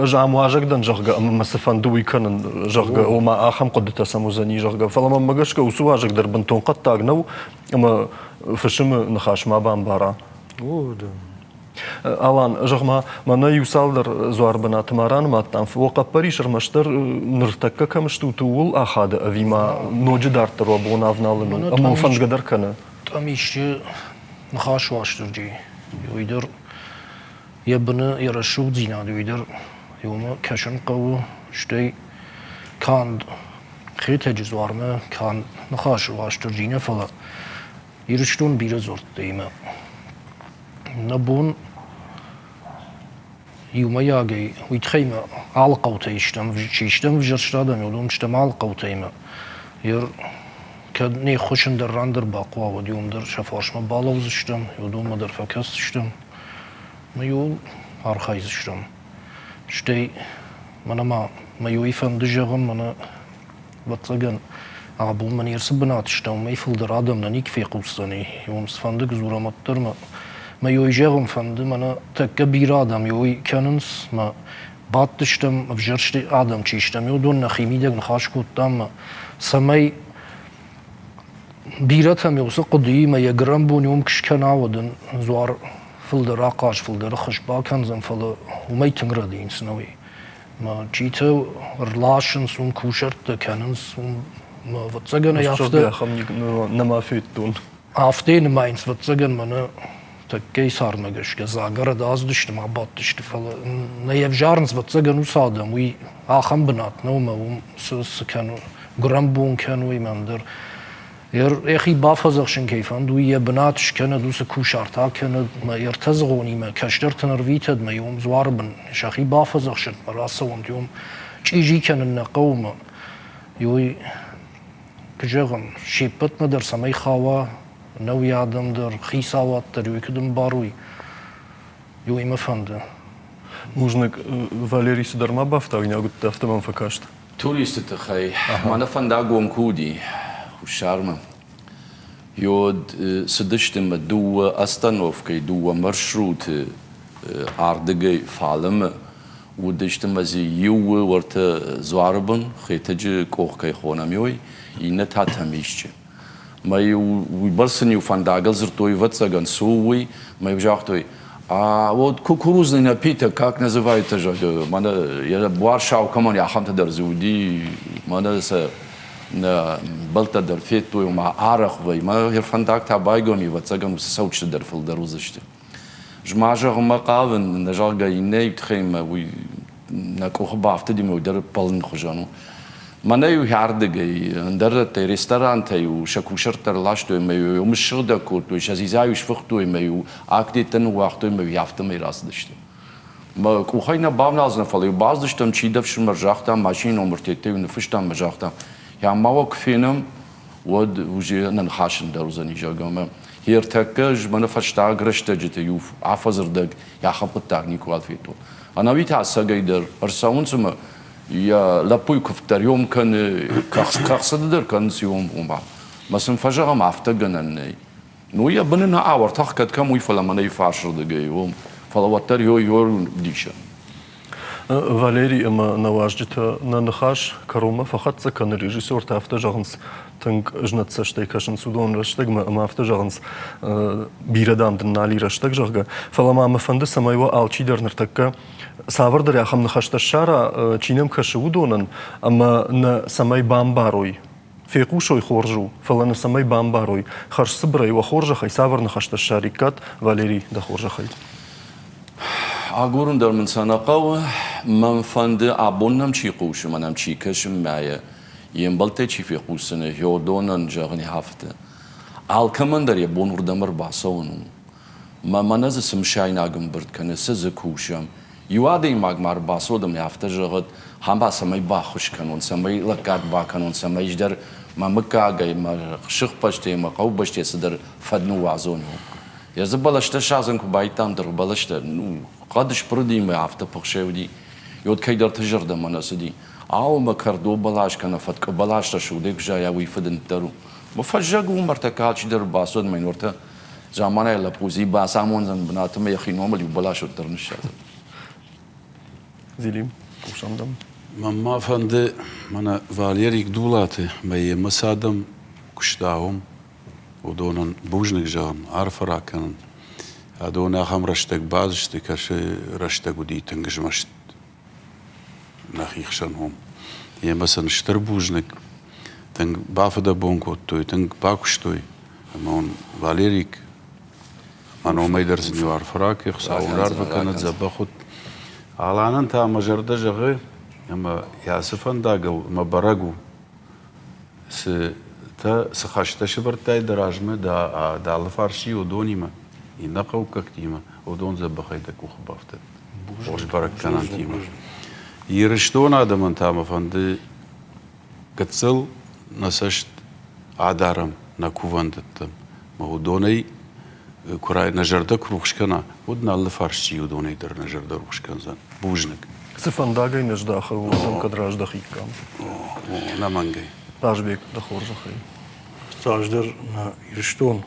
Speaker 1: جام واجقدن جغا اما مسفندوي كنن جغا وما اخم قدت سموزني جغا فلما مغشك وسواجق در بنتون قد تاغنو اما فشم نخاش ما بام بارا Алан, жахма, мана юсалдар зуарбана тамаран маттан, фока паришер маштар ныртакка камшту туул ахада авима ноджи дартар вабуна авналын, ама фангадар кана.
Speaker 4: Там еще нахаш ваштурджи, юйдер, ябна ярашу дзина, юйдер, юма кашан каву, штей кан خیلی زوارمه کان نخواهش واشترجینه فلا یرشتون بیره زورت دیمه نبون يوم ياجي ويتخيمة على قوتيشتم وشيشتم وجرشتادم يقولون شتم على قوتيمة ير كدني خوشن در راندر باقوا وديوم در شفاش ما بالاوزشتم يقولون ما در فكستشتم ما يقول هارخايزشتم شتي ما يويفن دجاغن منا بطلقن عبو من يرسبناتشتم ما يفل در آدم ننيك في قوستاني يوم سفندق زورا مطر ما يويجاغم فندم أنا تكبير آدم يوي كاننس ما باتشتم أفجرشت آدم تشيشتم يودون نخيمي دق نخاش كوتام سماي بيرتهم يوصل قدي ما يجرم بون يوم كش كان عودن زوار فلدر عقاش فلدر خشبا كنزم فل وما يتنقردين سنوي ما جيتو رلاشنس ون كوشرت كاننس ما وتسجن يافته
Speaker 1: نما فيتون
Speaker 4: أفتين ما إنس وتسجن منا تكي صار مجش كزاجر داز دشت مع بعض دشت فلا نيف جارنس بتسجن وصادم وي آخم بنات نوما وسس كانوا جرامبون كانوا يمندر يا أخي بافزخشن كيفان دوي بناتش كانوا دوس كوشارتا كانوا ما يرتزغوني ما كشتر تنرفيتد ما يوم زواربن شاخي بافزخشن مراسة وانت يوم تيجي كان النقوم يوي كجغن شيبت مدر سمي خوا نوي آدم در خيساوات در يوي كدم باروي يوي مفند
Speaker 1: مجنك فاليري سدرما بافتا وينا قلت تفتمن فكاشت
Speaker 7: توريست تخي ما نفند أقوم كودي وشارما يود سدشتم دو أستانوفكي دو مرشروط عردقي فعلم ودشتم زي يو ورت زواربن خيتج كوخكي خونم يوي ينتات هميشتش ما يبرسني وفنداغل زرتوي ватсаган суй ما يبجахтоy а вот кукурузный напиток как называется же мана я Варшава коман я хамта дар зуди мана с на балта дар фетуй ма арах вай ма фандаг табайгони ватсаган саучт дар филдарузашти жмажа ма qavn нажалга иней тхема уй на кохбафта димо дар палн хожану مانه یو هردگی اندر تی رستوران تیو شکوشر تر لاشتوی میو مشهد کردوی شزیزایش فختوی میو آکتی تن وقتوی میو یافتم ایراست داشته ما کوخای نبام نازن فلی باز داشتم چی دفشم مرجاختم ماشین عمرتی و نفشتم مرجاختم يعني ما وقفينم ود وجي ننخاشن دروزني جاقما هير تكج من فشتاق رشتجت يوف عفزر دق يا خبط تاغنيك والفيتو انا بيتا ساقيدر ارساون سما يا لابوي كفتر يوم كان كاخصدر كان سيوم بومبا بس انفجر ما افتقنا نويا بننا اور تاخكت كم ويفلا من يفاشر دقيوم فلوتر يو ديشا
Speaker 1: Валерий, ама наваждите на нахаш карома фахат цакан режиссер тафтажагынс тынг жнатсаштay кашын судон раштагма ама автажагынс бирадамдын нали раштаг жагга фалама мафанды самайва алчидернер такка савардар яхам нахашта шара чинем кашы удонан ама на самай бамбарой фекушой хоржу фалана самай бамбарой харш сыбрай ва хоржахай савар нахашта шарикат Валерий да хоржахай
Speaker 7: أقولن در من سنقاو من فند أبونم چی قوش منم چی کشم معه ينبلته چی في قوسنه يودونن جاغني هفته الكمن در يبون وردمر باسونو ما منز سمشاين أقم برد كنه سز کوشم يوادي ماغمار باسودم هفته جاغد هم با سمي باخوش کنون سمي لقات با کنون سمي جدر ما مكاغي ما شخ پشته ما قو بشته صدر فدنو وازونو يز بلشته شازن کو بايتام در بلشته نو قدش پردی ما هفته پخشودی یود کی در تجرده مناسدی آو ما کردو بلاش کنه فتک بلاش تا شو دیگ جایا وی فدن درو مفجگو مرتکات در باسود من ورته زمانه لپوزی باسامون زن بناتم یخینوم لی بلاش در نشاد
Speaker 1: زیلیم کوشندم
Speaker 2: ما فند من Валерий دولاتي ما يمسادم كشداهم ودونن بوجنك جان عارفة كان هادونا هم رشتك بازشتك كاش رشتك ودي تنجمشت نخيخشنهم هي مثلا شتر بوجنك تنج بافدا بونكو توي تنج باكشتوي اما Валерик انا ما يدرس نيو عارفة يخساون عارفة كانت زباخد على انت مجرد جغي اما ياسفن داغو ما براغو س تا سخاشتا شبرتاي دراجمه دا الفارشي ودونيما ينقو كاكتيما ودون زبخيتك وخبافت وش برك كانتيما يرشتون ادم تاما فند قتسل نسشت عدارم نكوفندتم ما ودوني كراي نجردك روخشكنا ودنا الفارشي ودوني در نجرد روخشكن زن بوجنك
Speaker 1: سفنداغي نجداخه ودن كدراج دخيكام
Speaker 2: نمانغي
Speaker 1: Тажбек да хоржахай.
Speaker 3: Стаждер на Ирштон.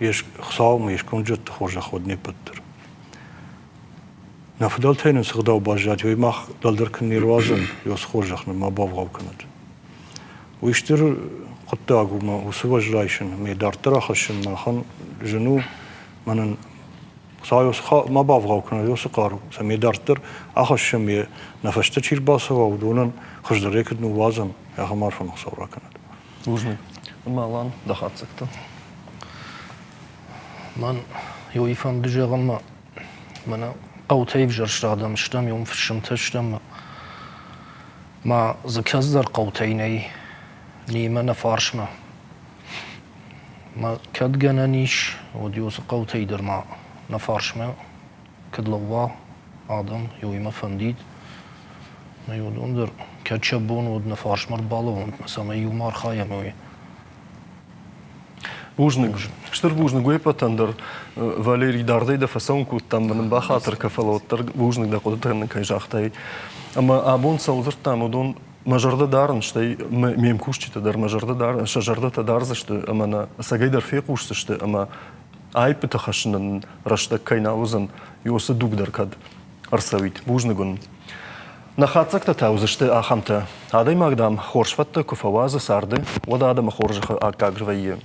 Speaker 3: Еш хсаум еш конжет хоржах одне паттер. На фдалтайнен сгдау бажат ёй мах далдеркн нирвазен ёс хоржах на мабав гавкнат. Уиштер قطاغو ما وسواج رايشن مي دارترا خشن ماخن جنو منن سايوس خا ما بافغاو كنا يوس قارو سمي دارتر اخش مي نفشت چيل باسوا ودونن خجدريك نو وازم يا خمار فن صورا كانت
Speaker 1: Ужник. Малан дахацакта.
Speaker 4: من يويفان دجاغم من قوتي بجرش رادم شتم يوم في الشمتشتم ما زكزدر قوتيني نيمة نفارشما ما كد جنانيش وديوس قوتي در ما نفارشما كد لوا آدم يويما فنديد ما يودون در كد شبون ود نفارشما البالون مثلا يومار خايم وي
Speaker 1: Ужник. Штыр бужник гуепатандыр Валерий дарды да фасонку там мен бахатыр кафалоттыр бужник да кодтырны кайжахтай. Ама абон салдыр там одон мажарда дарын штай мем кушчита дар мажарда дар шажарда та дарзышты ама на сагайдар фекушсышты ама айпыта хашнын рашта кайнаузын юсы дугдар кад арсавит бужнигун. На хацакта таузышты ахамта. Адай магдам хоршфатта куфавазы сарды ода адама хоржыхы акагрвайе.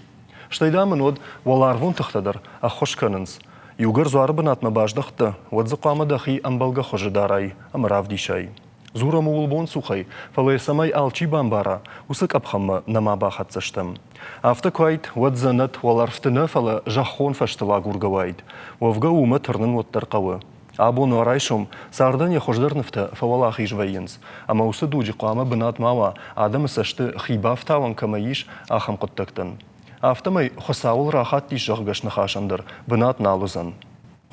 Speaker 1: Штайдамын од валарвун тахтадар ахош канынс. Югар зуарбын атма баждахта одзы қамадахи амбалга хожидарай амравдишай. Зурам улбон сухай, фалай самай алчи бамбара, усык абхамма нама бахатсаштам. Афта кайт одзанат валарфтыны фала жахон фаштыла гургавайд. Вавга ума тырнын оттарқавы. Абон арайшум сардан я хождарныфта фавалах ижвайынс. Ама усы дуджи қама бынат мава адам сашты хибав таван камаиш ахам қоттактан. Автомай хосаул рахат тиш жағгаш нахашандар бынат налузан.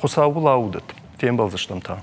Speaker 1: Хосаул аудат, фем балзыштамта.